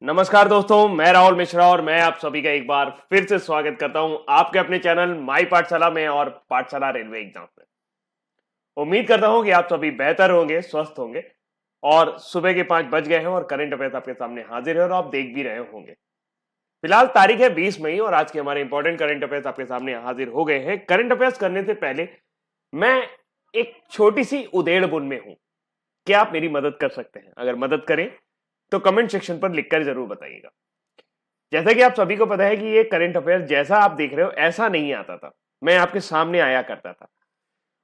नमस्कार दोस्तों, मैं राहुल मिश्रा और मैं आप सभी का एक बार फिर से स्वागत करता हूं आपके अपने चैनल माई पाठशाला में और पाठशाला रेलवे एग्जाम में। उम्मीद करता हूं कि आप सभी बेहतर होंगे, स्वस्थ होंगे और सुबह के 5 बज गए हैं और करंट अफेयर्स आपके सामने हाजिर है और आप देख भी रहे होंगे। फिलहाल तारीख है 20 मई और आज के हमारे इंपॉर्टेंट करंट अफेयर्स आपके सामने हाजिर हो गए हैं। करंट अफेयर्स करने से पहले मैं एक छोटी सी उधेड़ बुन में हूं। क्या आप मेरी मदद कर सकते हैं? अगर मदद करें तो कमेंट सेक्शन पर लिखकर जरूर बताइएगा। जैसा कि आप सभी को पता है कि ये करंट अफेयर जैसा आप देख रहे हो ऐसा नहीं आता था। मैं आपके सामने आया करता था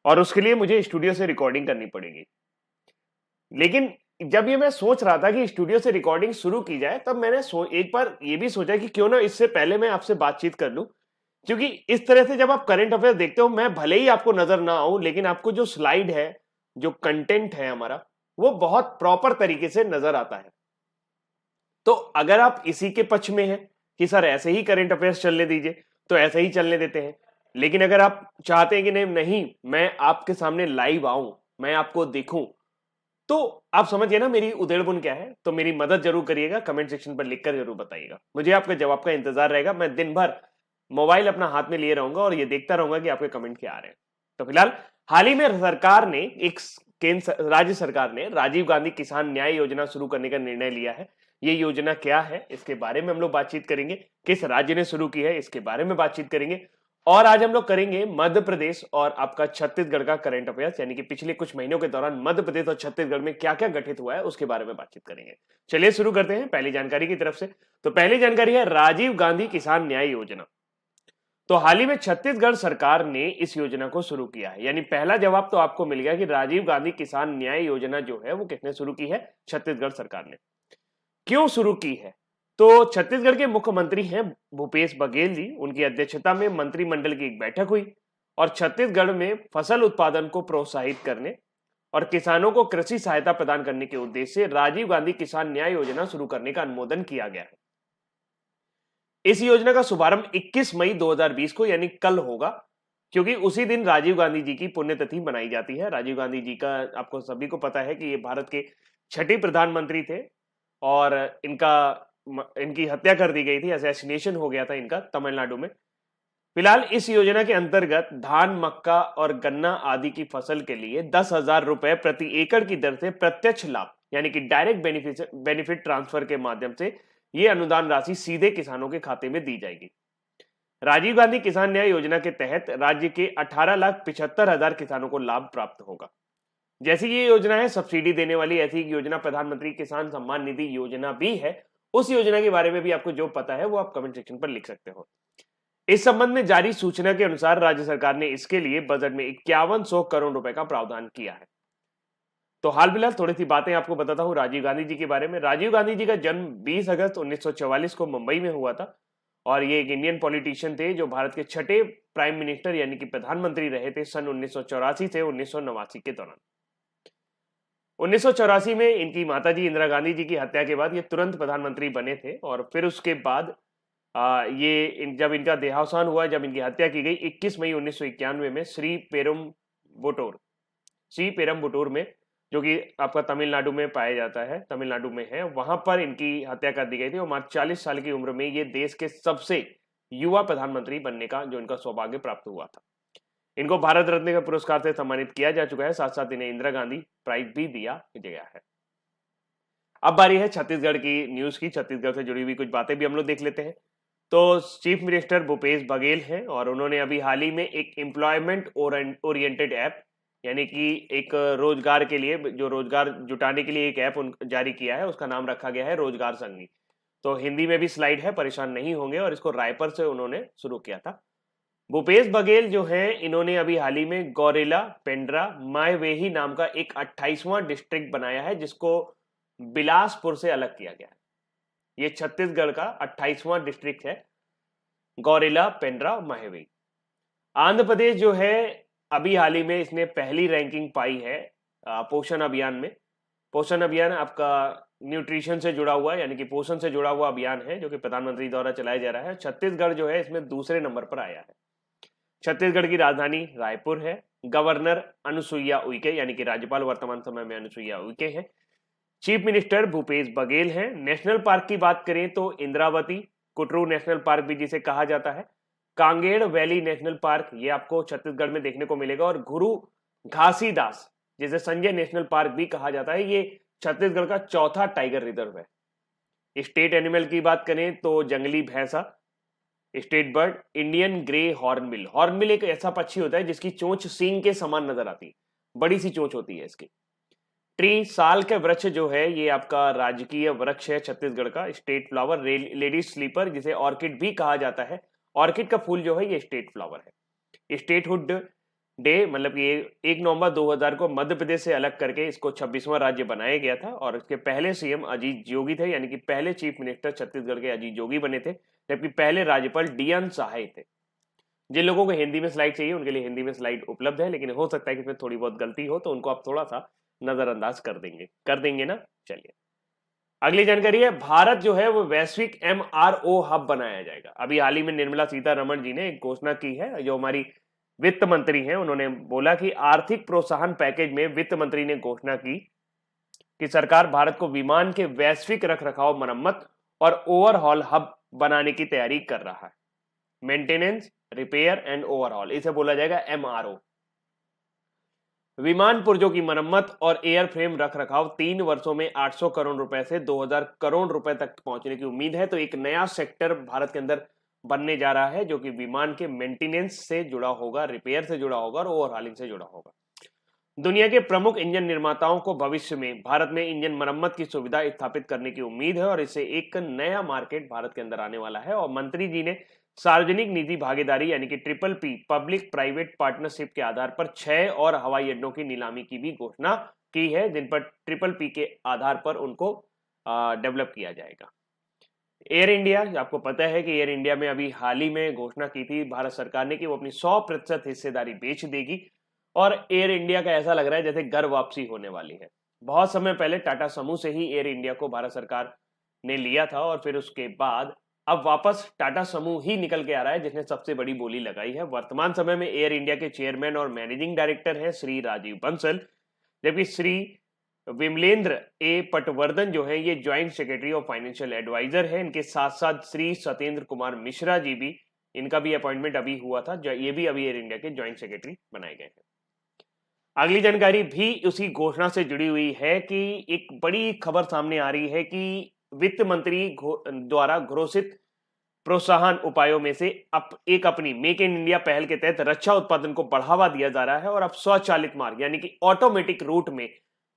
और उसके लिए मुझे स्टूडियो से रिकॉर्डिंग करनी पड़ेगी। लेकिन जब ये मैं सोच रहा था कि स्टूडियो से रिकॉर्डिंग शुरू की जाए, तब मैंने एक बार ये भी सोचा कि क्यों ना इससे पहले मैं आपसे बातचीत कर लूं। क्योंकि इस तरह से जब आप करंट अफेयर देखते हो, मैं भले ही आपको नजर ना आऊं, लेकिन आपको जो स्लाइड है, जो कंटेंट है हमारा, वो बहुत प्रॉपर तरीके से नजर आता है। तो अगर आप इसी के पक्ष में हैं कि सर ऐसे ही करंट अफेयर्स चलने दीजिए, तो ऐसे ही चलने देते हैं। लेकिन अगर आप चाहते हैं कि नहीं नहीं, मैं आपके सामने लाइव आऊं, मैं आपको देखूं, तो आप समझिए ना मेरी उधेड़बुन क्या है। तो मेरी मदद जरूर करिएगा, कमेंट सेक्शन पर लिखकर जरूर बताइएगा। मुझे आपके जवाब का इंतजार रहेगा। मैं दिन भर मोबाइल अपना हाथ में लिए रहूंगा और ये देखता रहूंगा कि आपके कमेंट क्या आ रहे हैं। तो फिलहाल हाल ही में सरकार ने एक राज्य सरकार ने राजीव गांधी किसान न्याय योजना शुरू करने का निर्णय लिया है। ये योजना क्या है, इसके बारे में हम लोग बातचीत करेंगे। किस राज्य ने शुरू की है, इसके बारे में बातचीत करेंगे। और आज हम लोग करेंगे मध्य प्रदेश और आपका छत्तीसगढ़ का करंट अफेयर्स, यानी कि पिछले कुछ महीनों के दौरान मध्य प्रदेश और छत्तीसगढ़ में क्या क्या घटित हुआ है उसके बारे में बातचीत करेंगे। चलिए शुरू करते हैं पहली जानकारी की तरफ से। तो पहली जानकारी है राजीव गांधी किसान न्याय योजना। तो हाल ही में छत्तीसगढ़ सरकार ने इस योजना को शुरू किया है। यानी पहला जवाब तो आपको मिल गया कि राजीव गांधी किसान न्याय योजना जो है वो किसने शुरू की है? छत्तीसगढ़ सरकार ने। क्यों शुरू की है? तो छत्तीसगढ़ के मुख्यमंत्री हैं भूपेश बघेल जी। उनकी अध्यक्षता में मंत्रिमंडल की एक बैठक हुई और छत्तीसगढ़ में फसल उत्पादन को प्रोत्साहित करने और किसानों को कृषि सहायता प्रदान करने के उद्देश्य से राजीव गांधी किसान न्याय योजना शुरू करने का अनुमोदन किया गया है। इस योजना का शुभारंभ 21 मई 2020 को यानी कल होगा, क्योंकि उसी दिन राजीव गांधी जी की पुण्यतिथि मनाई जाती है। राजीव गांधी जी का आपको सभी को पता है कि ये भारत के छठे प्रधानमंत्री थे और इनकी हत्या कर दी गई थी, असैसिनेशन हो गया था इनका तमिलनाडु में। फिलहाल इस योजना के अंतर्गत धान, मक्का और गन्ना आदि की फसल के लिए 10,000 रुपए प्रति एकड़ की दर से प्रत्यक्ष लाभ यानी कि डायरेक्ट बेनिफिट ट्रांसफर के माध्यम से ये अनुदान राशि सीधे किसानों के खाते में दी जाएगी। राजीव गांधी किसान न्याय योजना के तहत राज्य के 18,75,000 किसानों को लाभ प्राप्त होगा। जैसी ये योजना है सब्सिडी देने वाली, ऐसी एक योजना प्रधानमंत्री किसान सम्मान निधि योजना भी है। उस योजना के बारे में भी आपको जो पता है वो आप कमेंट सेक्शन पर लिख सकते हो। इस संबंध में जारी सूचना के अनुसार राज्य सरकार ने इसके लिए बजट में 5100 करोड़ रुपए का प्रावधान किया है। तो हाल फिलहाल थोड़ी सी बातें आपको बताता हूं राजीव गांधी जी के बारे में। राजीव गांधी जी का जन्म 20 अगस्त 1944 को मुंबई में हुआ था और ये एक इंडियन पॉलिटिशियन थे जो भारत के छठे प्राइम मिनिस्टर यानी कि प्रधानमंत्री रहे थे सन 1984 से 1989 के दौरान। 1984 में इनकी माताजी इंदिरा गांधी जी की हत्या के बाद ये तुरंत प्रधानमंत्री बने थे और फिर उसके बाद जब इनका देहावसान हुआ, जब इनकी हत्या की गई 21 मई 1991 में श्री पेरम्बुटूर में, जो कि आपका तमिलनाडु में पाया जाता है, तमिलनाडु में है, वहां पर इनकी हत्या कर दी गई थी और मात्र 40 साल की उम्र में ये देश के सबसे युवा प्रधानमंत्री बनने का जो इनका सौभाग्य प्राप्त हुआ था। इनको भारत रत्न का पुरस्कार से सम्मानित किया जा चुका है, साथ साथ इन्हें इंदिरा गांधी प्राइज भी दिया गया है। अब बारी है छत्तीसगढ़ की न्यूज की। छत्तीसगढ़ से जुड़ी हुई कुछ बातें भी हम लोग देख लेते हैं। तो चीफ मिनिस्टर भूपेश बघेल हैं और उन्होंने अभी हाल ही में एक एम्प्लॉयमेंट ओरिएंटेड ऐप यानी कि एक रोजगार के लिए, जो रोजगार जुटाने के लिए एक ऐप जारी किया है, उसका नाम रखा गया है रोजगार संगी। तो हिंदी में भी स्लाइड है, परेशान नहीं होंगे, और इसको रायपुर से उन्होंने शुरू किया था। भूपेश बघेल जो हैं, इन्होंने अभी हाल ही में गौरेला पेंड्रा मायवेही नाम का एक 28वां डिस्ट्रिक्ट बनाया है, जिसको बिलासपुर से अलग किया गया है। ये छत्तीसगढ़ का 28वां डिस्ट्रिक्ट है, गौरेला पेंड्रा माहेवी। आंध्र प्रदेश जो है, अभी हाल ही में इसने पहली रैंकिंग पाई है पोषण अभियान में। पोषण अभियान आपका न्यूट्रिशन से जुड़ा हुआ यानी कि पोषण से जुड़ा हुआ अभियान है जो कि प्रधानमंत्री द्वारा चलाया जा रहा है। छत्तीसगढ़ जो है इसमें दूसरे नंबर पर आया है। छत्तीसगढ़ की राजधानी रायपुर है। गवर्नर अनुसुईया उइके यानी कि राज्यपाल वर्तमान समय में अनुसुईया उइके हैं। चीफ मिनिस्टर भूपेश बघेल हैं। नेशनल पार्क की बात करें तो इंद्रावती, कुटरू नेशनल पार्क भी जिसे कहा जाता है, कांगेड़ वैली नेशनल पार्क ये आपको छत्तीसगढ़ में देखने को मिलेगा, और गुरु घासीदास जिसे संजय नेशनल पार्क भी कहा जाता है, ये छत्तीसगढ़ का चौथा टाइगर रिजर्व है। स्टेट एनिमल की बात करें तो जंगली भैंसा। State bird Indian grey hornbill. Hornbill एक ऐसा पक्षी होता है जिसकी चोंच सींग के समान नजर आती है, बड़ी सी चोंच होती है इसकी। ट्री साल के वृक्ष जो है ये आपका राजकीय वृक्ष है छत्तीसगढ़ का। स्टेट फ्लावर लेडीज स्लीपर जिसे ऑर्किड भी कहा जाता है, ऑर्किड का फूल जो है ये स्टेट फ्लावर है। स्टेटहुड डे मतलब ये 1 नवंबर 2000 को मध्य प्रदेश से अलग करके इसको 26वां राज्य बनाया गया था, और इसके पहले सीएम अजीत जोगी थे, यानी कि पहले चीफ मिनिस्टर छत्तीसगढ़ के अजीत जोगी बने थे, जबकि पहले राज्यपाल डीएन सहाय थे। जिन लोगों को हिंदी में स्लाइड चाहिए उनके लिए हिंदी में स्लाइड उपलब्ध है, लेकिन हो सकता है कि इसमें थोड़ी बहुत गलती हो तो उनको आप थोड़ा सा नजरअंदाज कर देंगे ना। चलिए अगली जानकारी है, भारत जो है वो वैश्विक एमआरओ हब बनाया जाएगा। अभी हाल ही में निर्मला सीतारमण जी ने एक घोषणा की है, जो हमारी वित्त मंत्री हैं, उन्होंने बोला कि आर्थिक प्रोत्साहन पैकेज में वित्त मंत्री ने घोषणा की कि सरकार भारत को विमान के वैश्विक रखरखाव, मरम्मत और ओवरहॉल हब बनाने की तैयारी कर रहा है। मेंटेनेंस, रिपेयर एंड ओवरहॉल, इसे बोला जाएगा एमआरओ। विमान पुर्जों की मरम्मत और एयरफ्रेम रखरखाव 3 वर्षों में 800 करोड़ रुपए से 2000 करोड़ रुपए तक पहुंचने की उम्मीद है। तो एक नया सेक्टर भारत के अंदर बनने जा रहा है, जो कि विमान के मेंटेनेंस से जुड़ा होगा, रिपेयर से जुड़ा होगा और ओवरहॉलिंग से जुड़ा होगा। दुनिया के प्रमुख इंजन निर्माताओं को भविष्य में भारत में इंजन मरम्मत की सुविधा स्थापित करने की उम्मीद है, और इससे एक नया मार्केट भारत के अंदर आने वाला है। और मंत्री जी ने सार्वजनिक निजी भागीदारी यानी कि triple P, public private partnership के आधार पर 6 और हवाई अड्डों की नीलामी की भी घोषणा की है, जिन पर ट्रिपल पी के आधार पर उनको डेवलप किया जाएगा। एयर इंडिया, आपको पता है कि एयर इंडिया में अभी हाल ही में घोषणा की थी भारत सरकार ने कि वो अपनी 100% हिस्सेदारी बेच देगी, और एयर इंडिया का ऐसा लग रहा है जैसे घर वापसी होने वाली है। बहुत समय पहले टाटा समूह से ही एयर इंडिया को भारत सरकार ने लिया था, और फिर उसके बाद अब वापस टाटा समूह ही निकल के आ रहा है, जिसने सबसे बड़ी बोली लगाई है। वर्तमान समय में एयर इंडिया के चेयरमैन और मैनेजिंग डायरेक्टर हैं श्री राजीव बंसल, जबकि श्री विमलेंद्र ए पटवर्धन जो है ये ज्वाइंट सेक्रेटरी और फाइनेंशियल एडवाइजर है। इनके साथ साथ श्री सत्येंद्र कुमार मिश्रा जी भी, इनका भी अपॉइंटमेंट अभी हुआ था, ये भी अभी एयर इंडिया के ज्वाइंट सेक्रेटरी बनाए गए हैं। अगली जानकारी भी उसी घोषणा से जुड़ी हुई है कि एक बड़ी खबर सामने आ रही है कि वित्त मंत्री द्वारा घोषित प्रोत्साहन उपायों में से एक अपनी मेक इन इंडिया पहल के तहत रक्षा उत्पादन को बढ़ावा दिया जा रहा है, और अब स्वचालित मार्ग यानी कि ऑटोमेटिक रूट में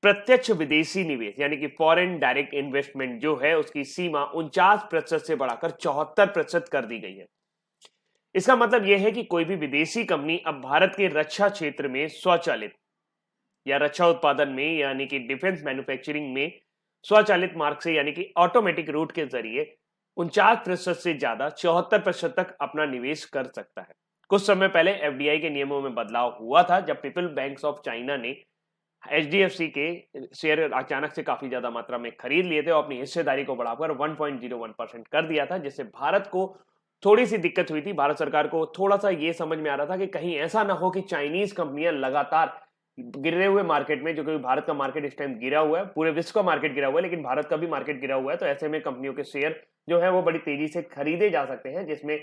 प्रत्यक्ष विदेशी निवेश यानी कि फॉरेन डायरेक्ट इन्वेस्टमेंट जो है उसकी सीमा 49% से बढ़ाकर 74% कर दी गई है। इसका मतलब यह है कि कोई भी विदेशी कंपनी अब भारत के रक्षा क्षेत्र में स्वचालित या रक्षा उत्पादन में यानी कि डिफेंस मैन्युफैक्चरिंग में स्वचालित मार्ग से यानी कि ऑटोमेटिक रूट के जरिए 49% से ज्यादा 74% तक अपना निवेश कर सकता है। कुछ समय पहले एफडीआई के नियमों में बदलाव हुआ था, जब पीपल बैंक्स ऑफ चाइना ने एचडीएफसी के शेयर अचानक से काफी ज्यादा मात्रा में खरीद लिए थे और अपनी हिस्सेदारी को बढ़ाकर 1.01% कर दिया था, जिससे भारत को थोड़ी सी दिक्कत हुई थी। भारत सरकार को थोड़ा सा ये समझ में आ रहा था कि कहीं ऐसा ना हो कि चाइनीज कंपनियां लगातार गिरे हुए मार्केट में, जो कि भारत का मार्केट इस टाइम गिरा हुआ है, पूरे विश्व का मार्केट गिरा हुआ है लेकिन भारत का भी मार्केट गिरा हुआ है, तो ऐसे में कंपनियों के शेयर जो है वो बड़ी तेजी से खरीदे जा सकते हैं, जिसमें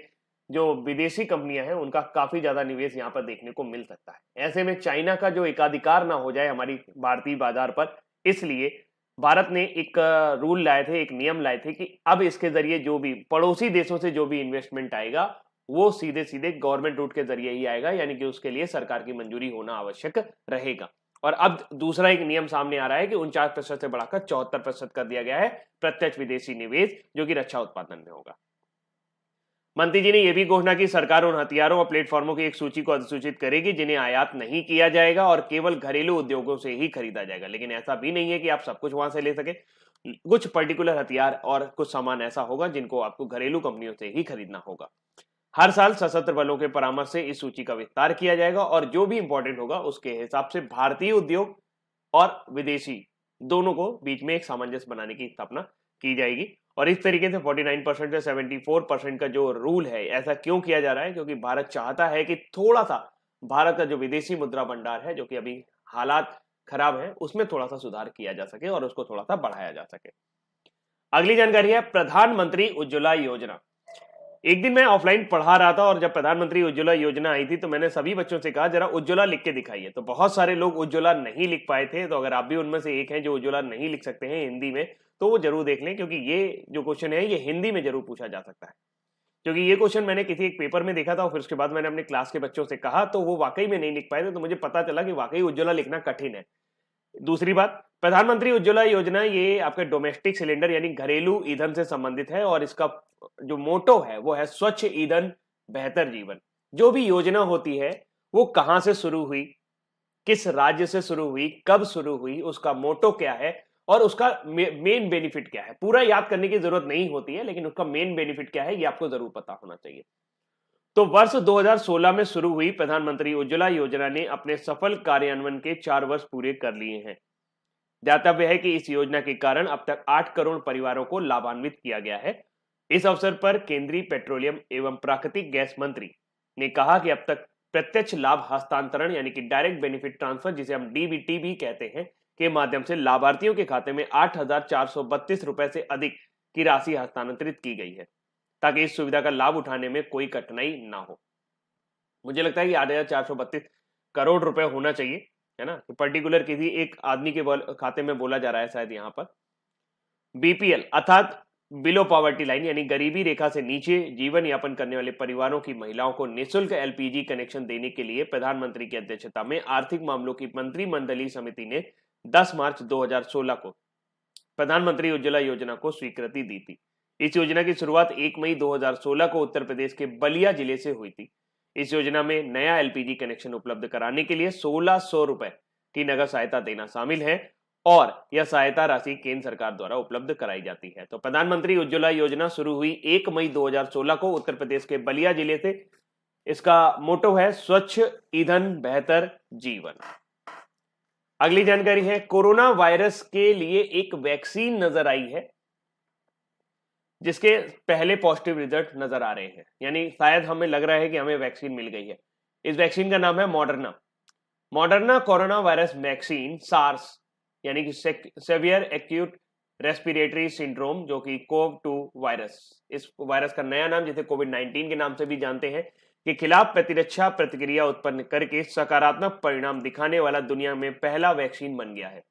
जो विदेशी कंपनियां हैं उनका काफी ज्यादा निवेश यहाँ पर देखने को मिल सकता है। ऐसे में चाइना का जो एकाधिकार ना हो जाए हमारी भारतीय बाजार पर, इसलिए भारत ने एक रूल लाए थे, एक नियम लाए थे कि अब इसके जरिए जो भी पड़ोसी देशों से जो भी इन्वेस्टमेंट आएगा वो सीधे सीधे गवर्नमेंट रूट के जरिए ही आएगा, यानी कि उसके लिए सरकार की मंजूरी होना आवश्यक रहेगा। और अब दूसरा एक नियम सामने आ रहा है कि 49% से बढ़ाकर 74% कर दिया गया है प्रत्यक्ष विदेशी निवेश, जो कि रक्षा उत्पादन में होगा। मंत्री जी ने यह भी घोषणा की सरकार उन हथियारों और प्लेटफॉर्मों की एक सूची को अधिसूचित करेगी जिन्हें आयात नहीं किया जाएगा और केवल घरेलू उद्योगों से ही खरीदा जाएगा। लेकिन ऐसा भी नहीं है कि आप सब कुछ वहां से ले सके, कुछ पर्टिकुलर हथियार और कुछ सामान ऐसा होगा जिनको आपको घरेलू कंपनियों से ही खरीदना होगा। हर साल सशस्त्र बलों के परामर्श से इस सूची का विस्तार किया जाएगा और जो भी इंपॉर्टेंट होगा उसके हिसाब से भारतीय उद्योग और विदेशी दोनों को बीच में एक सामंजस्य बनाने की स्थापना की जाएगी। और इस तरीके से 49% से 74% का जो रूल है, ऐसा क्यों किया जा रहा है? क्योंकि भारत चाहता है कि थोड़ा सा भारत का जो विदेशी मुद्रा भंडार है, जो कि अभी हालात खराब है उसमें थोड़ा सा सुधार किया जा सके और उसको थोड़ा सा बढ़ाया जा सके। अगली जानकारी है प्रधानमंत्री उज्ज्वला योजना। एक दिन मैं ऑफलाइन पढ़ा रहा था और जब प्रधानमंत्री उज्ज्वला योजना आई थी तो मैंने सभी बच्चों से कहा जरा उज्ज्वला लिख के दिखाइए। तो बहुत सारे लोग उज्ज्वला नहीं लिख पाए थे। तो अगर आप भी उनमें से एक हैं जो उज्ज्वला नहीं लिख सकते हैं हिंदी में, तो वो जरूर देख लें, क्योंकि ये जो क्वेश्चन है ये हिंदी में जरूर पूछा जा सकता है। क्योंकि ये क्वेश्चन मैंने किसी एक पेपर में देखा था और फिर उसके बाद मैंने अपने क्लास के बच्चों से कहा तो वो वाकई में नहीं लिख पाए थे। तो मुझे पता चला कि वाकई उज्ज्वला लिखना कठिन है। दूसरी बात, प्रधानमंत्री उज्ज्वला योजना ये आपके डोमेस्टिक सिलेंडर यानी घरेलू ईंधन से संबंधित है और इसका जो मोटो है वो है स्वच्छ ईंधन बेहतर जीवन। जो भी योजना होती है वो कहां से शुरू हुई, किस राज्य से शुरू हुई, कब शुरू हुई, उसका मोटो क्या है और उसका मेन बेनिफिट क्या है, पूरा याद करने की जरूरत नहीं होती है, लेकिन उसका मेन बेनिफिट क्या है ये आपको जरूर पता होना चाहिए। तो वर्ष 2016 में शुरू हुई प्रधानमंत्री उज्ज्वला योजना ने अपने सफल कार्यान्वयन के 4 वर्ष पूरे कर लिए हैं। ध्यातव्य है कि इस योजना के कारण अब तक 8 करोड़ परिवारों को लाभान्वित किया गया है। इस अवसर पर केंद्रीय पेट्रोलियम एवं प्राकृतिक गैस मंत्री ने कहा कि अब तक प्रत्यक्ष लाभ हस्तांतरण यानी कि डायरेक्ट बेनिफिट ट्रांसफर, जिसे हम डीबीटी भी कहते हैं, के माध्यम से लाभार्थियों के खाते में 8,432 रुपए से अधिक की राशि हस्तांतरित की गई है ताकि इस सुविधा का लाभ उठाने में कोई कठिनाई ना हो। मुझे लगता है कि 8,432 करोड़ रुपए होना चाहिए, है ना। तो पर्टिकुलर किसी एक आदमी के खाते में बोला जा रहा है शायद यहाँ पर। बीपीएल अर्थात बिलो पॉवर्टी लाइन यानी गरीबी रेखा से नीचे जीवन यापन करने वाले परिवारों की महिलाओं को निःशुल्क एलपीजी कनेक्शन देने के लिए प्रधानमंत्री की अध्यक्षता में आर्थिक मामलों की मंत्रिमंडलीय समिति ने 10 मार्च 2016 को प्रधानमंत्री उज्ज्वला योजना को स्वीकृति दी थी। इस योजना की शुरुआत 1 मई 2016 को उत्तर प्रदेश के बलिया जिले से हुई थी। इस योजना में नया एलपीजी कनेक्शन उपलब्ध कराने के लिए 1600 रुपए की नगद सहायता देना शामिल है और यह सहायता राशि केंद्र सरकार द्वारा उपलब्ध कराई जाती है। तो प्रधानमंत्री उज्ज्वला योजना शुरू हुई 1 मई 2016 को उत्तर प्रदेश के बलिया जिले से। इसका मोटो है स्वच्छ ईंधन बेहतर जीवन। अगली जानकारी है कोरोना वायरस के लिए एक वैक्सीन नजर आई है जिसके पहले पॉजिटिव रिजल्ट नजर आ रहे हैं, यानी शायद हमें लग रहा है कि हमें वैक्सीन मिल गई है। इस वैक्सीन का नाम है Moderna. Moderna corona virus vaccine SARS यानी कि सेवियर एक्यूट रेस्पिरेटरी सिंड्रोम जो कि कोव-2 वायरस, इस वायरस का नया नाम जिसे कोविड-19 के नाम से भी जानते हैं, के खिलाफ प्रतिरक्षा प्रतिक्रिया उत्पन्न करके सकारात्मक परिणाम दिखाने वाला दुनिया में पहला वैक्सीन बन गया है।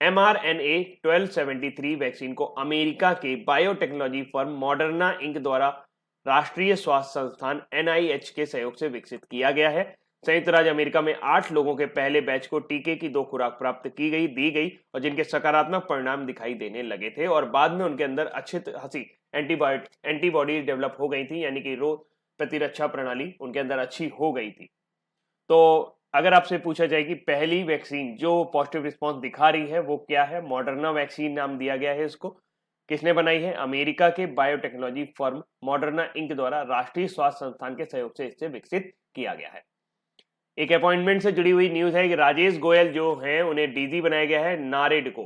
mRNA 1273 वैक्सीन को अमेरिका के बायोटेक्नोलॉजी फर्म मॉडर्ना इंक द्वारा राष्ट्रीय स्वास्थ्य संस्थान NIH के सहयोग से विकसित किया गया है। संयुक्त राज्य अमेरिका में 8 लोगों के पहले बैच को टीके की 2 खुराक प्राप्त दी गई और जिनके सकारात्मक परिणाम दिखाई देने लगे थे और बाद में उनके अंदर अच्छी खासी एंटीबॉडी डेवलप हो गई थी, यानी कि रोग प्रतिरक्षा प्रणाली उनके अंदर अच्छी हो गई थी। तो अगर आपसे पूछा जाए कि पहली वैक्सीन जो पॉजिटिव रिस्पांस दिखा रही है वो क्या है, मॉडर्ना वैक्सीन नाम दिया गया है इसको। किसने बनाई है? अमेरिका के बायोटेक्नोलॉजी फर्म मॉडर्ना इंक द्वारा राष्ट्रीय स्वास्थ्य संस्थान के सहयोग से इसे विकसित किया गया है। एक अपॉइंटमेंट से जुड़ी हुई न्यूज है कि राजेश गोयल जो हैं उन्हें डीजी बनाया गया है नारेड को।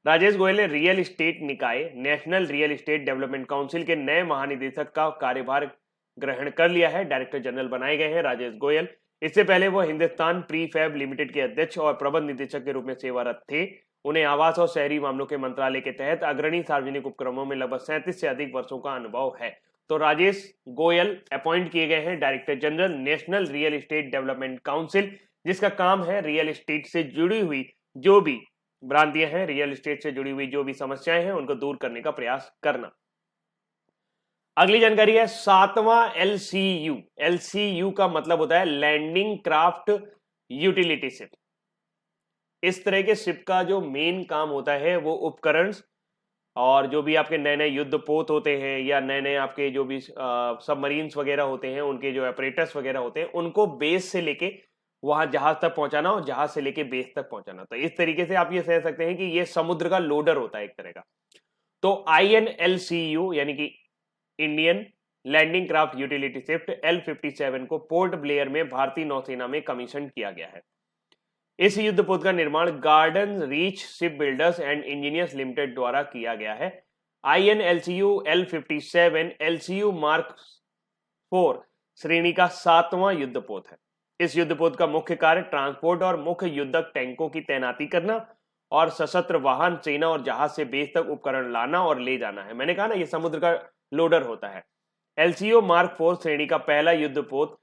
राजेश गोयल ने रियल एस्टेट निकाय national real estate development council के नए महानिदेशक का कार्यभार ग्रहण कर लिया है। डायरेक्टर जनरल बनाए गए हैं राजेश गोयल। इससे पहले वो हिंदुस्तान प्रीफैब लिमिटेड के अध्यक्ष और प्रबंध निदेशक के रूप में सेवारत थे। उन्हें आवास और शहरी मामलों के मंत्रालय के तहत अग्रणी सार्वजनिक उपक्रमों में लगभग 37 से अधिक वर्षों का अनुभव है। तो राजेश गोयल अपॉइंट किए गए हैं director general national real estate development council, जिसका काम है रियल एस्टेट से जुड़ी हुई जो भी भ्रांतियां हैं, रियल एस्टेट से जुड़ी हुई जो भी समस्याएं हैं उनको दूर करने का प्रयास करना। अगली जानकारी है 7वां LCU। LCU का मतलब होता है लैंडिंग क्राफ्ट यूटिलिटी शिप। इस तरह के शिप का जो मेन काम होता है वो उपकरण और जो भी आपके नए नए युद्धपोत होते हैं या नए नए आपके जो भी सबमरीन्स वगैरह होते हैं उनके जो ऑपरेटर्स वगैरह होते हैं उनको बेस से लेके वहां जहाज तक पहुंचाना और जहाज से लेके बेस तक पहुंचाना। तो इस तरीके से आप ये कह सकते हैं कि ये समुद्र का लोडर होता है एक तरह का। तो INLCU यानी कि Indian landing craft utility ship L57 को पोर्ट ब्लेयर में भारतीय नौसेना में कमीशन किया गया है। इस युद्धपोत का निर्माण garden reach ship builders and engineers limited द्वारा किया गया है। INLCU L57 LCU मार्क 4 श्रेणी का 7वां युद्धपोत है। इस युद्धपोत का मुख्य कार्य ट्रांसपोर्ट और मुख्य युद्धक टैंकों की तैनाती करना और सशस्त्र वाहन, सेना और जहाज से बेस तक उपकरण लाना और ले जाना है। मैंने कहा ना, ये समुद्र का लोडर होता है। एलसीओ मार्क 4 श्रेणी का पहला युद्धपोत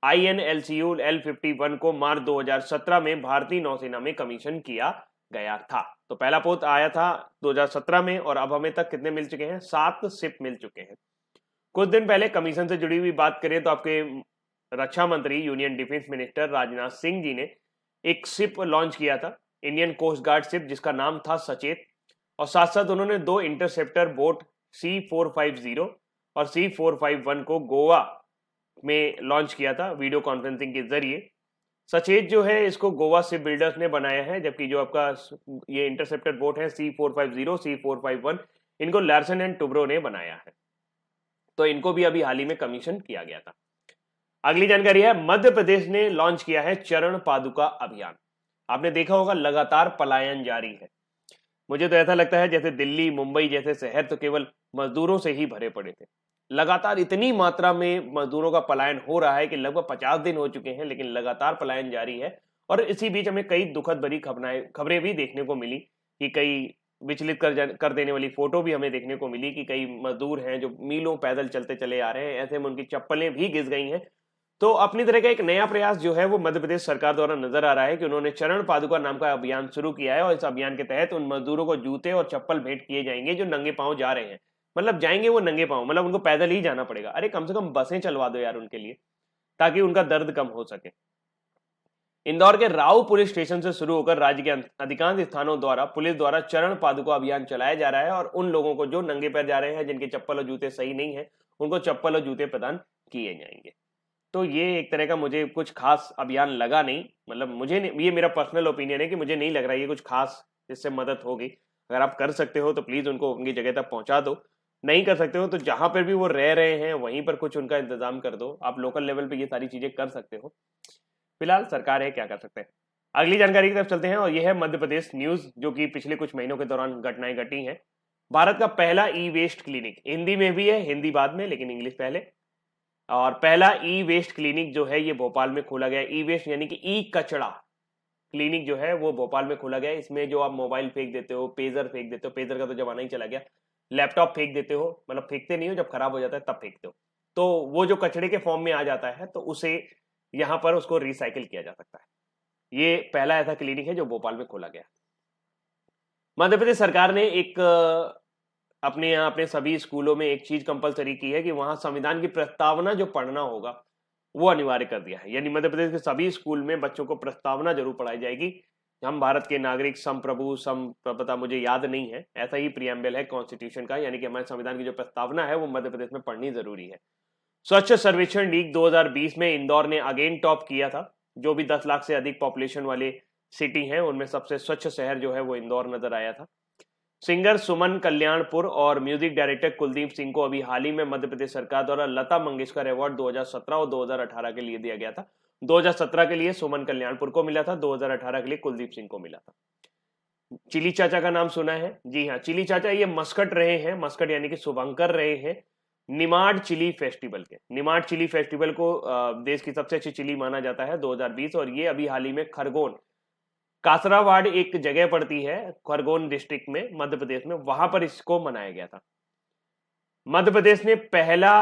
INLCU L51 को मार्च 2017 में भारतीय नौसेना में कमीशन किया गया था। तो पहला पोत आया था 2017 में और अब हमें तक कितने मिल चुके हैं? 7 शिप मिल चुके हैं। कुछ दिन पहले कमीशन से जुड़ी हुई बात करें तो आपके रक्षा मंत्री, union defence minister Rajnath Singh ji ने एक शिप लॉन्च किया था, इंडियन कोस्ट गार्ड शिप, जिसका नाम था सचेत। और साथ साथ उन्होंने 2 इंटरसेप्टर बोट C450 और C451 को गोवा में लॉन्च किया था वीडियो कॉन्फ्रेंसिंग के जरिए। सचेत जो है इसको गोवा शिप बिल्डर्स ने बनाया है, जबकि जो आपका ये इंटरसेप्टर बोट है C450, C451, इनको लार्सन एंड टुब्रो ने बनाया है। तो इनको भी अभी हाल ही में कमीशन किया गया था। अगली जानकारी है, मध्य प्रदेश ने लॉन्च किया है चरण पादुका अभियान। आपने देखा होगा लगातार पलायन जारी है। मुझे तो ऐसा लगता है जैसे दिल्ली, मुंबई जैसे शहर तो केवल मजदूरों से ही भरे पड़े थे। लगातार इतनी मात्रा में मजदूरों का पलायन हो रहा है कि लगभग 50 दिन हो चुके हैं, लेकिन लगातार पलायन जारी है। और इसी बीच हमें कई दुखद भरी खबरें भी देखने को मिली कि कई विचलित कर देने वाली फोटो भी हमें देखने को मिली कि कई मजदूर हैं जो मीलों पैदल चलते चले आ रहे हैं, ऐसे में उनकी चप्पलें भी घिस गई हैं। तो अपनी तरह का एक नया प्रयास जो है वो मध्य प्रदेश सरकार द्वारा नजर आ रहा है कि उन्होंने चरण पादुका नाम का अभियान शुरू किया है और इस अभियान के तहत उन मजदूरों को जूते और चप्पल भेंट किए जाएंगे जो नंगे पांव जा रहे हैं। मतलब जाएंगे वो नंगे पांव, मतलब उनको पैदल ही जाना पड़ेगा। अरे कम से कम बसें चलवा दो यार उनके लिए, ताकि उनका दर्द कम हो सके। इंदौर के राव पुलिस स्टेशन से शुरू होकर राज्य के अधिकांश स्थानों द्वारा पुलिस द्वारा चरण पादुका अभियान चलाया जा रहा है और उन लोगों को जो नंगे पैर जा रहे हैं, जिनके चप्पल और जूते सही नहीं है, उनको चप्पल और जूते प्रदान किए जाएंगे। तो ये एक तरह का मुझे कुछ खास अभियान लगा नहीं, मतलब मुझे नहीं, ये मेरा पर्सनल ओपिनियन है कि मुझे नहीं लग रहा है ये कुछ खास इससे मदद होगी। अगर आप कर सकते हो तो प्लीज उनको उनकी जगह तक पहुंचा दो, नहीं कर सकते हो तो जहां पर भी वो रह रहे हैं वहीं पर कुछ उनका इंतजाम कर दो। आप लोकल लेवल पे ये सारी चीजें कर सकते हो। फिलहाल सरकार है, क्या कर सकते हैं। अगली जानकारी की तरफ चलते हैं और यह है मध्य प्रदेश न्यूज, जो कि पिछले कुछ महीनों के दौरान घटनाएं घटी हैं। भारत का पहला ई वेस्ट क्लिनिक, हिंदी में भी है, हिंदी बाद में लेकिन इंग्लिश पहले। और पहला ई वेस्ट क्लिनिक जो है ये भोपाल में खोला गया। ई वेस्ट यानी कि ई कचड़ा क्लिनिक जो है वो भोपाल में खोला गया। इसमें जो आप मोबाइल फेंक देते हो, पेजर फेंक देते हो, पेजर का तो जमाना ही चला गया, लैपटॉप फेंक देते हो, मतलब फेंकते नहीं हो, जब खराब हो जाता है तब फेंकते हो, तो वो जो कचड़े के फॉर्म में आ जाता है तो उसे यहां पर उसको रिसाइकिल किया जा सकता है। ये पहला ऐसा क्लिनिक है जो भोपाल में खोला गया। मध्य प्रदेश सरकार ने एक अपने यहाँ अपने सभी स्कूलों में एक चीज कंपलसरी की है कि वहां संविधान की प्रस्तावना जो पढ़ना होगा वो अनिवार्य कर दिया है। यानी मध्य प्रदेश के सभी स्कूल में बच्चों को प्रस्तावना जरूर पढ़ाई जाएगी। हम भारत के नागरिक, संप्रभु, संप्रभुता, मुझे याद नहीं है, ऐसा ही प्रियम्बल है कॉन्स्टिट्यूशन का, यानी कि हमारे संविधान की जो प्रस्तावना है वो मध्य प्रदेश में पढ़नी जरूरी है। स्वच्छ सर्वेक्षण लीग 2020 में इंदौर ने अगेन टॉप किया था। जो भी 10 लाख से अधिक पॉपुलेशन वाले सिटी हैं उनमें सबसे स्वच्छ शहर जो है वो इंदौर नजर आया था। सिंगर सुमन कल्याणपुर और म्यूजिक डायरेक्टर कुलदीप सिंह को अभी हाल ही में मध्य प्रदेश सरकार द्वारा लता मंगेशकर अवार्ड 2017 और 2018 के लिए दिया गया था। 2017 के लिए सुमन कल्याणपुर को मिला था, 2018 के लिए कुलदीप सिंह को मिला था। चिली चाचा का नाम सुना है? जी हाँ, चिली चाचा ये मस्कट रहे हैं, मस्कट यानी कि शुभंकर रहे हैं निमाड़ चिली फेस्टिवल के। निमाड़ चिली फेस्टिवल को देश की सबसे अच्छी चिली माना जाता है 2020, और ये अभी हाल ही में खरगोन, कासरावाड़ एक जगह पड़ती है खरगोन डिस्ट्रिक्ट में मध्य प्रदेश में, वहां पर इसको मनाया गया था। मध्य प्रदेश ने पहला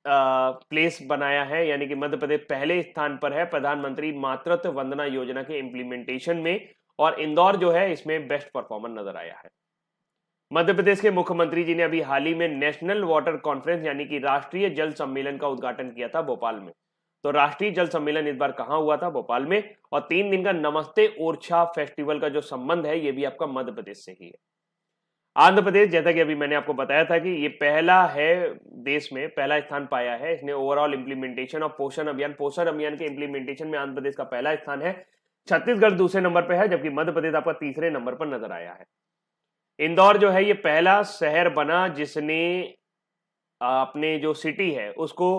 प्लेस बनाया है, यानी कि मध्य प्रदेश पहले स्थान पर है प्रधानमंत्री मातृत्व वंदना योजना के इम्प्लीमेंटेशन में, और इंदौर जो है इसमें बेस्ट परफॉर्मर नजर आया है। मध्य प्रदेश के मुख्यमंत्री जी ने अभी हाल ही में नेशनल वाटर कॉन्फ्रेंस यानी कि राष्ट्रीय जल सम्मेलन का उद्घाटन किया था भोपाल में। तो राष्ट्रीय जल सम्मेलन इस बार कहां हुआ था? भोपाल में। और 3 दिन का नमस्ते ओरछा फेस्टिवल का जो संबंध है ये भी आपका मध्य प्रदेश से ही है। आंध्र प्रदेश, जैसा कि अभी मैंने आपको बताया था कि ये पहला है, देश में पहला स्थान पाया है इसने ओवरऑल इंप्लीमेंटेशन ऑफ पोषण अभियान के इंप्लीमेंटेशन में आंध्र प्रदेश का पहला स्थान है। छत्तीसगढ़ दूसरे नंबर पर है, जबकि मध्य प्रदेश आपका तीसरे नंबर पर नजर आया है। इंदौर जो है ये पहला शहर बना जिसने अपने जो सिटी है उसको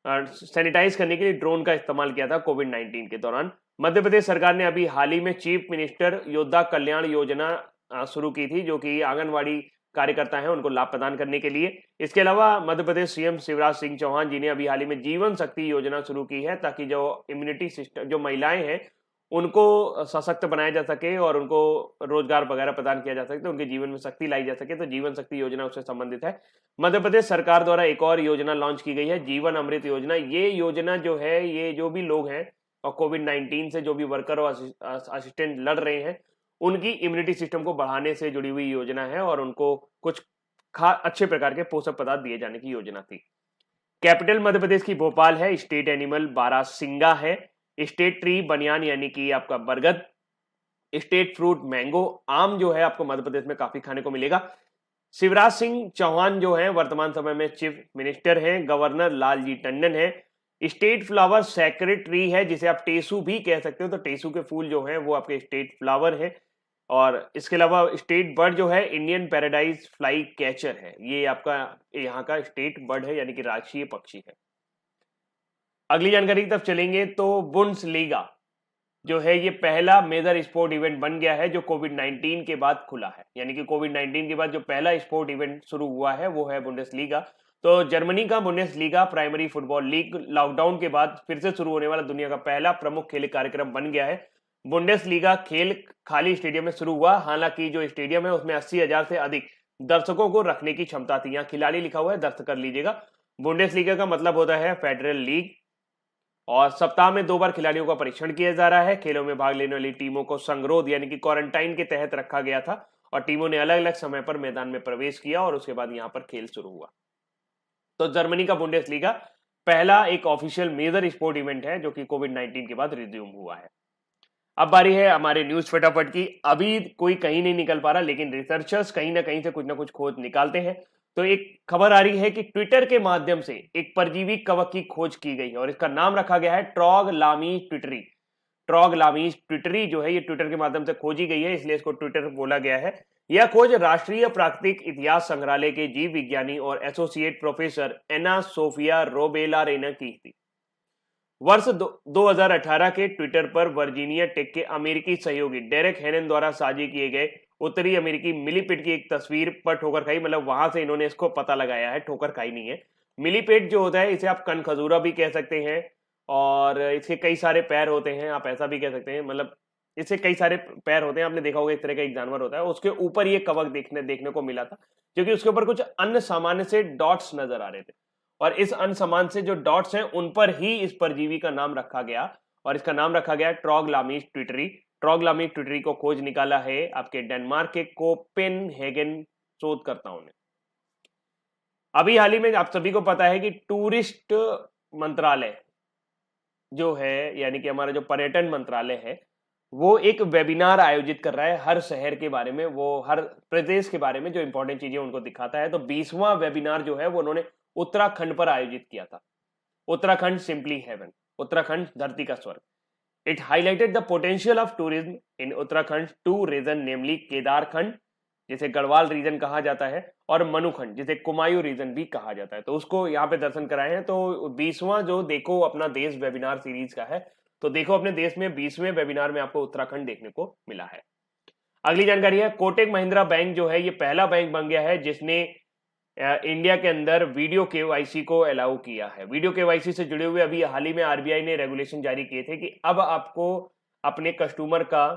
सैनिटाइज करने के लिए ड्रोन का इस्तेमाल किया था कोविड-19 के दौरान। मध्य प्रदेश सरकार ने अभी हाल ही में चीफ मिनिस्टर योद्धा कल्याण योजना शुरू की थी, जो कि आंगनवाड़ी कार्यकर्ता हैं उनको लाभ प्रदान करने के लिए। इसके अलावा मध्य प्रदेश सीएम शिवराज सिंह चौहान जी ने अभी हाल ही में जीवन शक्ति योजना शुरू की है, ताकि जो इम्यूनिटी सिस्टम, जो महिलाएं हैं उनको सशक्त बनाया जा सके और उनको रोजगार वगैरह प्रदान किया जा सके, तो उनके जीवन में शक्ति लाई जा सके। तो जीवन शक्ति योजना उससे संबंधित है। मध्य प्रदेश सरकार द्वारा एक और योजना लॉन्च की गई है, जीवन अमृत योजना। ये योजना जो है, ये जो भी लोग हैं और कोविड-19 से जो भी वर्कर और असिस्टेंट लड़ रहे हैं, उनकी इम्यूनिटी सिस्टम को बढ़ाने से जुड़ी हुई योजना है और उनको कुछ अच्छे प्रकार के पोषक पदार्थ दिए जाने की योजना थी। कैपिटल मध्य प्रदेश की भोपाल है। स्टेट एनिमल बारहसिंगा है। स्टेट ट्री बनियान यानी कि आपका बरगद। स्टेट फ्रूट मैंगो, आम जो है आपको मध्य प्रदेश में काफी खाने को मिलेगा। शिवराज सिंह चौहान जो है वर्तमान समय में चीफ मिनिस्टर हैं। गवर्नर लालजी टंडन है। स्टेट फ्लावर सैक्रेड ट्री है, जिसे आप टेसू भी कह सकते हो। तो टेसू के फूल जो है वो आपके स्टेट फ्लावर है। और इसके अलावा स्टेट बर्ड जो है इंडियन पैराडाइज फ्लाई कैचर है। ये आपका यहाँ का स्टेट बर्ड है, यानी कि राष्ट्रीय पक्षी है। अगली जानकारी की तरफ चलेंगे तो बुंडेसलीगा जो है ये पहला मेजर स्पोर्ट इवेंट बन गया है जो कोविड-19 के बाद खुला है। यानी कि कोविड-19 के बाद जो पहला स्पोर्ट इवेंट शुरू हुआ है वो है बुंडेसलीगा। तो जर्मनी का Bundesliga primary football league lockdown के बाद फिर से शुरू होने वाला दुनिया का पहला प्रमुख खेल कार्यक्रम बन गया है। बुंडेसलीगा खेल खाली स्टेडियम में शुरू हुआ। हालांकि जो स्टेडियम है उसमें 80,000 से अधिक दर्शकों को रखने की क्षमता थी। यहाँ खिलाड़ी लिखा हुआ है, दर्ज कर लीजिएगा। बुंडेसलीगा का मतलब होता है फेडरल लीग और सप्ताह में 2 बार खिलाड़ियों का परीक्षण किया जा रहा है। खेलों में भाग लेने वाली टीमों को संगरोध यानी कि क्वारंटाइन के तहत रखा गया था और टीमों ने अलग अलग समय पर मैदान में प्रवेश किया और उसके बाद यहाँ पर खेल शुरू हुआ। तो जर्मनी का बुंडेसलीगा पहला एक ऑफिशियल मेजर स्पोर्ट इवेंट है जो कि कोविड-19 के बाद रिज्यूम हुआ है। अब बारी है हमारे न्यूज फटाफट की। अभी कोई कहीं नहीं निकल पा रहा, लेकिन रिसर्चर्स कहीं ना कहीं से कुछ ना कुछ खोज निकालते हैं। तो एक खबर आ रही है कि ट्विटर के माध्यम से एक परजीवी कवक की खोज की गई और इसका नाम रखा गया है ट्रॉगलामीज ट्विटरी। ट्रॉगलामीज ट्विटरी जो है ये ट्विटर के माध्यम से खोजी गई है, इसलिए इसको ट्विटर बोला गया है। यह खोज राष्ट्रीय प्राकृतिक इतिहास संग्रहालय के जीव विज्ञानी और एसोसिएट प्रोफेसर एना सोफिया रोबेलारेना की थी। वर्ष 2018 के ट्विटर पर वर्जीनिया टेक के अमेरिकी सहयोगी डेरेक हेनन द्वारा साझी किए गए उत्तरी अमेरिकी मिलीपेट की एक तस्वीर पर ठोकर खाई, मतलब वहां से इन्होंने इसको पता लगाया है, ठोकर खाई नहीं है। मिलीपेट जो होता है इसे आप कनखजूरा भी कह सकते हैं और इसके कई सारे पैर होते हैं, आप ऐसा भी कह सकते हैं। मतलब इससे कई सारे पैर होते हैं, आपने देखा होगा एक तरह का एक जानवर होता है। उसके ऊपर ये कवक देखने को मिला था, क्योंकि उसके ऊपर कुछ अन्य सामान्य से डॉट्स नजर आ रहे थे और इस अनसमान से जो डॉट्स हैं उन पर ही इस परजीवी का नाम रखा गया और इसका नाम रखा गया ट्रॉगलामीज ट्विटरी। ट्रॉगलामीज ट्विटरी को खोज निकाला है आपके डेनमार्क के कोपेनहेगन शोधकर्ताओं ने। अभी हाल ही में आप सभी को पता है कि टूरिस्ट मंत्रालय जो है, यानी कि हमारा जो पर्यटन मंत्रालय है, वो एक वेबिनार आयोजित कर रहा है हर शहर के बारे में, वो हर प्रदेश के बारे में जो इंपॉर्टेंट चीजें उनको दिखाता है। तो 20वां वेबिनार जो है वो उन्होंने उत्तराखंड पर आयोजित किया था। उत्तराखंड सिंपली हेवन, उत्तराखंड धरती का स्वर्ग। It highlighted the potential of tourism in Uttarakhand two region, namely Kedarkhand जिसे गढ़वाल रीजन कहा जाता है और मनुखंड जिसे कुमायूं रीजन भी कहा जाता है। तो उसको यहाँ पे दर्शन कराए हैं। तो 20वां जो देखो अपना देश वेबिनार सीरीज का है, तो देखो अपने देश में 20वें वेबिनार में आपको उत्तराखंड देखने को मिला है। अगली जानकारी है कोटक महिंद्रा बैंक जो है ये पहला बैंक बन गया है जिसने इंडिया के अंदर वीडियो केवाईसी को अलाउ किया है। वीडियो केवाईसी से जुड़े हुए अभी हाल ही में आरबीआई ने रेगुलेशन जारी किए थे कि अब आपको अपने कस्टमर का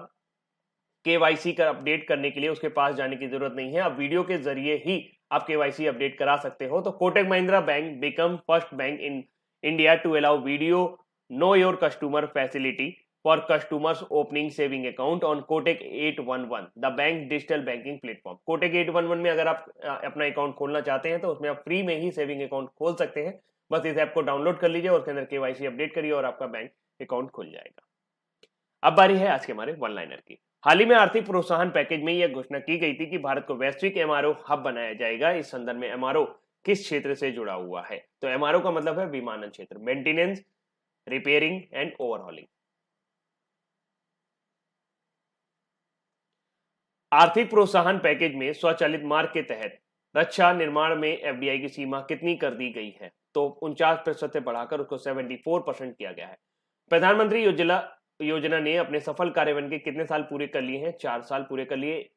केवाईसी का अपडेट करने के लिए उसके पास जाने की जरूरत नहीं है, अब वीडियो के जरिए ही आप केवाईसी अपडेट करा सकते हो। तो Kotak Mahindra bank become first bank in India to allow video know your customer facility for customers opening saving account on Kotak 811 the bank digital banking platform. Kotak 811 में अगर आप अपना अकाउंट खोलना चाहते हैं तो उसमें आप फ्री में ही सेविंग अकाउंट खोल सकते हैं। बस इस ऐप को डाउनलोड कर लीजिए और उसके अंदर केवाईसी अपडेट करिए और आपका बैंक अकाउंट खुल जाएगा। अब बारी है आज के हमारे वन लाइनर की। हाल ही में आर्थिक प्रोत्साहन पैकेज में यह घोषणा की गई थी कि भारत को वैश्विक एमआरओ हब बनाया जाएगा। इस संदर्भ में एमआरओ किस क्षेत्र से जुड़ा हुआ है? तो एमआरओ का मतलब है विमानन क्षेत्र, मेंटेनेंस, रिपेयरिंग एंड ओवरहॉलिंग। आर्थिक प्रोत्साहन पैकेज में स्वचालित मार्ग के तहत रक्षा निर्माण में एफडीआई की सीमा कितनी कर दी गई है? तो 49% से बढ़ाकर उसको 74% किया गया है। प्रधानमंत्री योजना ने अपने सफल कार्यान्वयन के कितने साल पूरे कर लिए हैं? 4 साल पूरे कर लिए।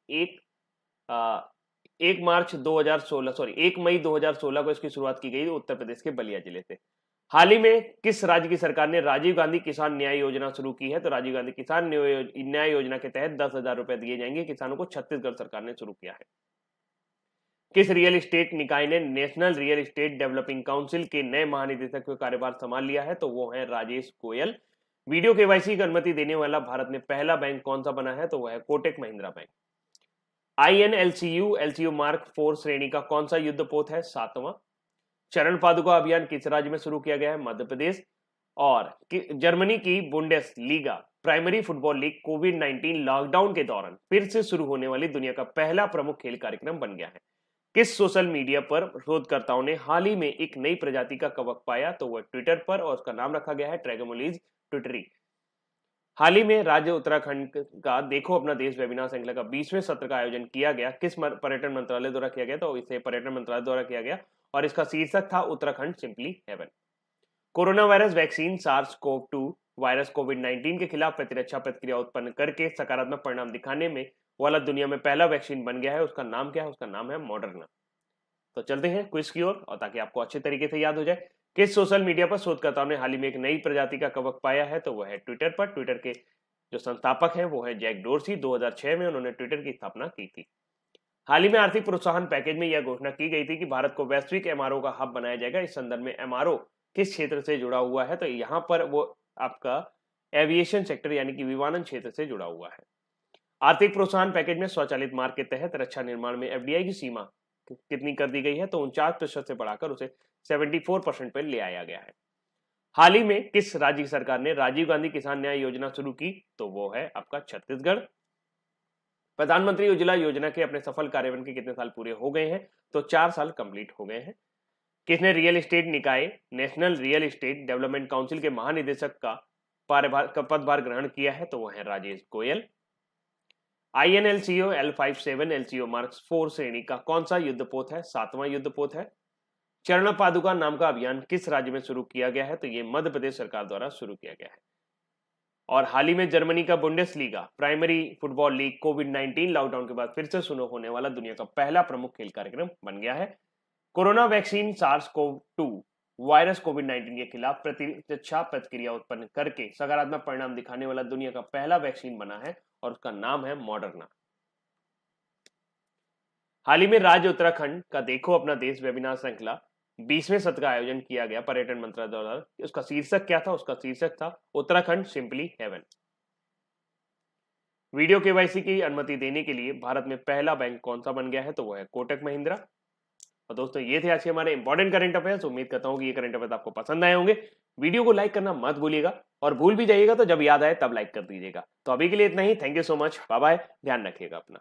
1 मई 2016 को इसकी शुरुआत की गई उत्तर प्रदेश के बलिया जिले से। हाल ही में किस राज्य की सरकार ने राजीव गांधी किसान न्याय योजना शुरू की है? तो राजीव गांधी किसान न्याय योजना के तहत 10,000 रुपए दिए जाएंगे किसानों को, छत्तीसगढ़ सरकार ने शुरू किया है। किस रियल एस्टेट निकाय ने national real estate developing council के नए महानिदेशक का कार्यभार संभाल लिया है? तो वो है राजेश गोयल। वीडियो केवाईसी की अनुमति देने वाला भारत में पहला बैंक कौन सा बना है? तो वह है Kotak Mahindra bank. INLCU mark 4 श्रेणी का कौन सा युद्धपोत है? 7वां। चरण पादुका अभियान किस राज्य में शुरू किया गया है? मध्य प्रदेश। और जर्मनी की बुंडेसलीगा प्राइमरी फुटबॉल लीग कोविड-19 लॉकडाउन के दौरान फिर से शुरू होने वाली दुनिया का पहला प्रमुख खेल कार्यक्रम बन गया है। किस सोशल मीडिया पर शोधकर्ताओं ने हाल ही में एक नई प्रजाति का कवक पाया? तो वह ट्विटर पर, और उसका नाम रखा गया है ट्रैगोमोलीज ट्विटरी। हाल ही में राज्य उत्तराखंड का देखो अपना देश वेबिनार श्रृंखला का 20वें सत्र का आयोजन किया गया। किस पर्यटन मंत्रालय द्वारा किया गया? तो इसे पर्यटन मंत्रालय द्वारा किया गया और इसका शीर्षक था Uttarakhand simply heaven. Corona virus vaccine SARS-CoV-2 virus कोविड-19 के खिलाफ प्रतिरक्षा प्रतिक्रिया उत्पन्न करके सकारात्मक परिणाम दिखाने में वाला दुनिया में पहला वैक्सीन बन गया है। उसका नाम क्या है? उसका नाम है मॉडर्ना। तो चलते हैं क्विज की ओर, और ताकि आपको अच्छे तरीके से याद हो जाए, किस सोशल मीडिया पर शोधकर्ताओं ने हाल ही में एक नई प्रजाति का कवक पाया है? तो वह है ट्विटर पर। ट्विटर के जो संस्थापक हैं वो है जैक डोर्सी। 2006 में उन्होंने ट्विटर की स्थापना की थी। हाल ही में आर्थिक प्रोत्साहन पैकेज में यह घोषणा की गई थी कि भारत को वैश्विक MRO का हब बनाया जाएगा। इस संदर्भ में MRO किस क्षेत्र से जुड़ा हुआ है? तो यहाँ पर वो आपका एविएशन सेक्टर यानी कि विमानन क्षेत्र से जुड़ा हुआ है। आर्थिक प्रोत्साहन पैकेज में स्वचालित मार्ग के तहत रक्षा निर्माण में FDI की सीमा कितनी कर दी गई है? तो 49% से बढ़ाकर उसे 74% पर ले आया गया है। हाल ही में किस राज्य की सरकार ने राजीव गांधी किसान न्याय योजना शुरू की? तो वो है आपका छत्तीसगढ़। प्रधानमंत्री उज्ज्वला योजना के अपने सफल कार्यान्वयन के कितने साल पूरे हो गए हैं? तो 4 साल कंप्लीट हो गए हैं। किसने रियल एस्टेट निकाय national real estate development council के महानिदेशक का पदभार ग्रहण किया है? तो वह है Rajesh Goyal. INLCO L57 LCO mark 4 श्रेणी का कौन सा युद्धपोत है? 7वां युद्धपोत है। चरण पादुका नाम का अभियान किस राज्य में शुरू किया गया है? तो ये मध्य प्रदेश सरकार द्वारा शुरू किया गया है। और हाल ही में जर्मनी का बुंडेसलीगा प्राइमरी फुटबॉल लीग कोविड-19 लॉकडाउन के बाद फिर से शुरू होने वाला दुनिया का पहला प्रमुख खेल कार्यक्रम बन गया है। कोरोना वैक्सीन SARS-CoV-2 वायरस कोविड-19 के खिलाफ प्रतिरक्षा प्रतिक्रिया उत्पन्न करके सकारात्मक परिणाम दिखाने वाला दुनिया का पहला वैक्सीन बना है और उसका नाम है मॉडर्ना। हाल ही में राज्य उत्तराखंड का देखो अपना देश वेबिनार श्रृंखला 20वें सत्र का आयोजन किया गया पर्यटन मंत्रालय द्वारा। उसका शीर्षक क्या था? उसका शीर्षक था Uttarakhand simply heaven. Video KYC की अनुमति देने के लिए भारत में पहला बैंक कौन सा बन गया है? तो वो है कोटक महिंद्रा। और दोस्तों ये थे आज के हमारे इंपॉर्टेंट करंट अफेयर्स। उम्मीद करता हूं कि ये करंट अफेयर्स आपको पसंद आए होंगे। वीडियो को लाइक करना मत भूलिएगा, और भूल भी जाइएगा तो जब याद आए तब लाइक कर दीजिएगा। तो अभी के लिए इतना ही। Thank you so much. Bye bye. ध्यान रखिएगा अपना।